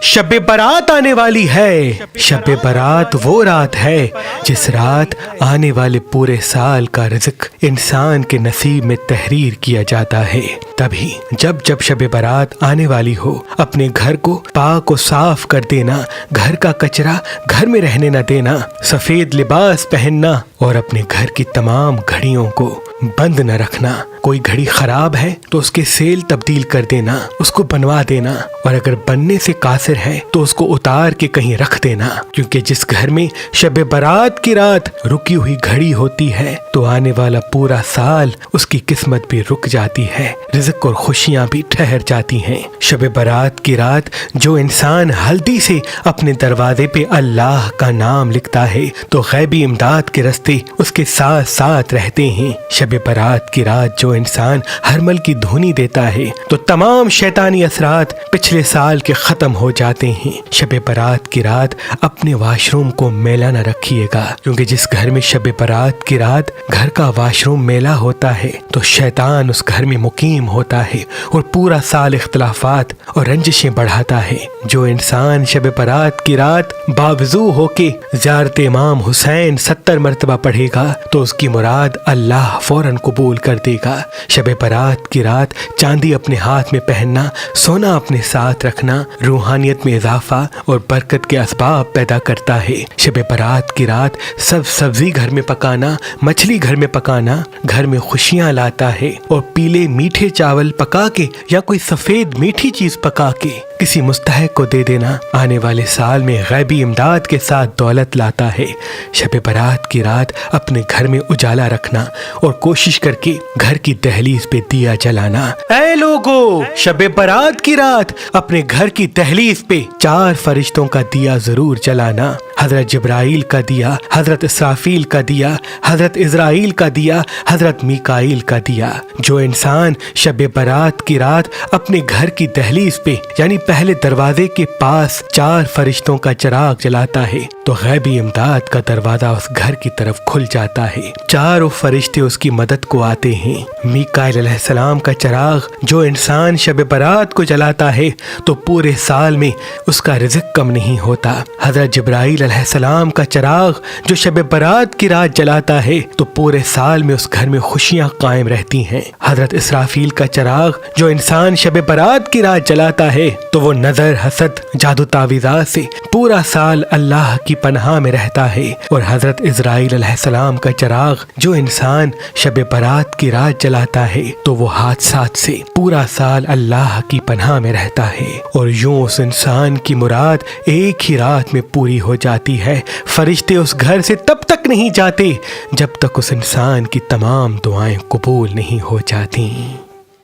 शब बारात आने वाली है। शब बारात वो रात है जिस रात आने वाले पूरे साल का रिज़्क इंसान के नसीब में तहरीर किया जाता है। तभी जब जब शब बारात आने वाली हो, अपने घर को पाक और साफ कर देना, घर का कचरा घर में रहने न देना, सफेद लिबास पहनना और अपने घर की तमाम घड़ियों को बंद न रखना। कोई घड़ी खराब है तो उसके सेल तब्दील कर देना, उसको बनवा देना, और अगर बनने से कासिर है तो उसको उतार के कहीं रख देना, क्योंकि जिस घर में शब बारात की रात रुकी हुई घड़ी होती है तो आने वाला पूरा साल उसकी किस्मत भी रुक जाती है, रिज़्क और खुशियां भी ठहर जाती हैं। शब बारात की रात जो इंसान हल्दी से अपने दरवाजे पे अल्लाह का नाम लिखता है तो गैबी इमदाद के रस्ते उसके साथ साथ रहते हैं। शब बारात की रात जो इंसान हरमल की धुनी देता है तो तमाम शैतानी असरात पिछले साल के खत्म हो जाते हैं। शब बारात की रात अपने वाशरूम को मैला न रखिएगा, क्योंकि जिस घर में शब बारात की रात घर का वाशरूम मैला होता है तो शैतान उस घर में मुकीम होता है और पूरा साल इख्तलाफात और रंजिशें बढ़ाता है। जो इंसान शब बारात की रात बावजू होके ज़ियारत इमाम हुसैन 70 मरतबा पढ़ेगा तो उसकी मुराद अल्लाह फौरन कबूल कर देगा। शब बारात की रात चांदी अपने हाथ में पहनना, सोना अपने साथ रखना रूहानियत में इजाफा और बरकत के असबाब पैदा करता है। शब बारात की रात सब सब्जी घर में पकाना, मछली घर में पकाना घर में खुशियां लाता है, और पीले मीठे चावल पका के या कोई सफेद मीठी चीज पका के किसी मुस्तहक को दे देना आने वाले साल में गैबी इमदाद के साथ दौलत लाता है। शब बारात की रात अपने घर में उजाला रखना और कोशिश करके घर की दहलीज पे दिया जलाना। ऐ लोगो, शब बारात की रात अपने घर की दहलीज पे 4 फरिश्तों का दिया जरूर जलाना। हजरत जिब्राइल का दिया, हजरत इसराफील का दिया, हजरत इजराइल का दिया, हजरत मीकाइल का दिया। जो इंसान शब बारात की रात अपने घर की दहलीज पे यानी पहले दरवाजे के पास 4 फरिश्तों का चिराग जलाता है तो गैबी इमदाद का दरवाजा उस घर की तरफ खुल जाता है। 4 फरिश्ते उसकी मदद को आते हैं। मीकाइल अलैहिस्सलाम का चिराग जो इंसान शब बारात को जलाता है तो पूरे साल में उसका रिज़्क कम नहीं होता। हजरत जिब्राइल अलैहिस्सलाम का चिराग जो शब बारात की रात जलाता है तो पूरे साल में उस घर में खुशियां कायम रहती हैं। हजरत इसराफील का चिराग जो इंसान शब बारात की रात जलाता है तो वो नजर, हसद, जादू तावीज़ात से पूरा साल अल्लाह की पनाह में रहता है। और हजरत इजराइल अलैहिस्सलाम का चिराग जो इंसान शब बारात की रात जलाता है तो वो हादसात से पूरा साल अल्लाह की पनाह में रहता है। और यूं उस इंसान की मुराद एक ही रात में पूरी हो जाती है। फरिश्ते उस घर से तब तक नहीं जाते जब तक उस इंसान की तमाम दुआएं कबूल नहीं हो जाती।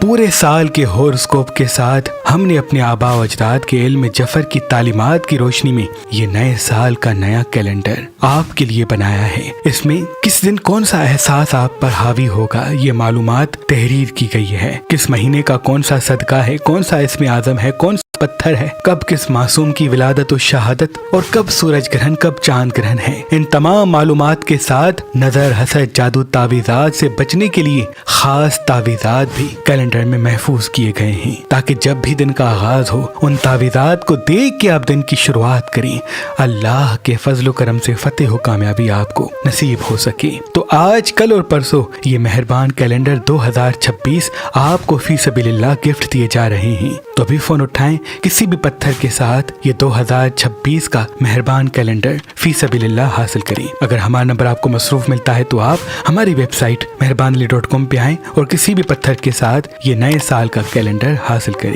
पूरे साल के होरोस्कोप के साथ हमने अपने आबा व अजदाद के इल्म जफर की तालीमात की रोशनी में ये नए साल का नया कैलेंडर आपके लिए बनाया है। इसमें किस दिन कौन सा एहसास आप पर हावी होगा ये मालूमात तहरीर की गई है। किस महीने का कौन सा सदका है, कौन सा इसमें आजम है, कौन पत्थर है, कब किस मासूम की विलादत और शहादत, और कब सूरज ग्रहण, कब चांद ग्रहण है। इन तमाम मालूमात के साथ नजर, हसद, जादू तावीज़ात से बचने के लिए खास तावीज़ात भी कैलेंडर में महफूज किए गए हैं, ताकि जब भी दिन का आगाज हो उन तावीज़ात को देख के आप दिन की शुरुआत करें। अल्लाह के फजल करम से फतेह हो कामयाबी आपको नसीब हो सके। तो आज, कल और परसों ये मेहरबान कैलेंडर 2026 आपको फी सबीलिल्लाह गिफ्ट दिए जा रहे हैं। तो अभी फोन उठाएं, किसी भी पत्थर के साथ ये 2026 का मेहरबान कैलेंडर फी सबीलिल्लाह हासिल करें। अगर हमारा नंबर आपको मसरूफ मिलता है तो आप हमारी वेबसाइट मेहरबानली.com पे आएं और किसी भी पत्थर के साथ ये नए साल का कैलेंडर हासिल करें।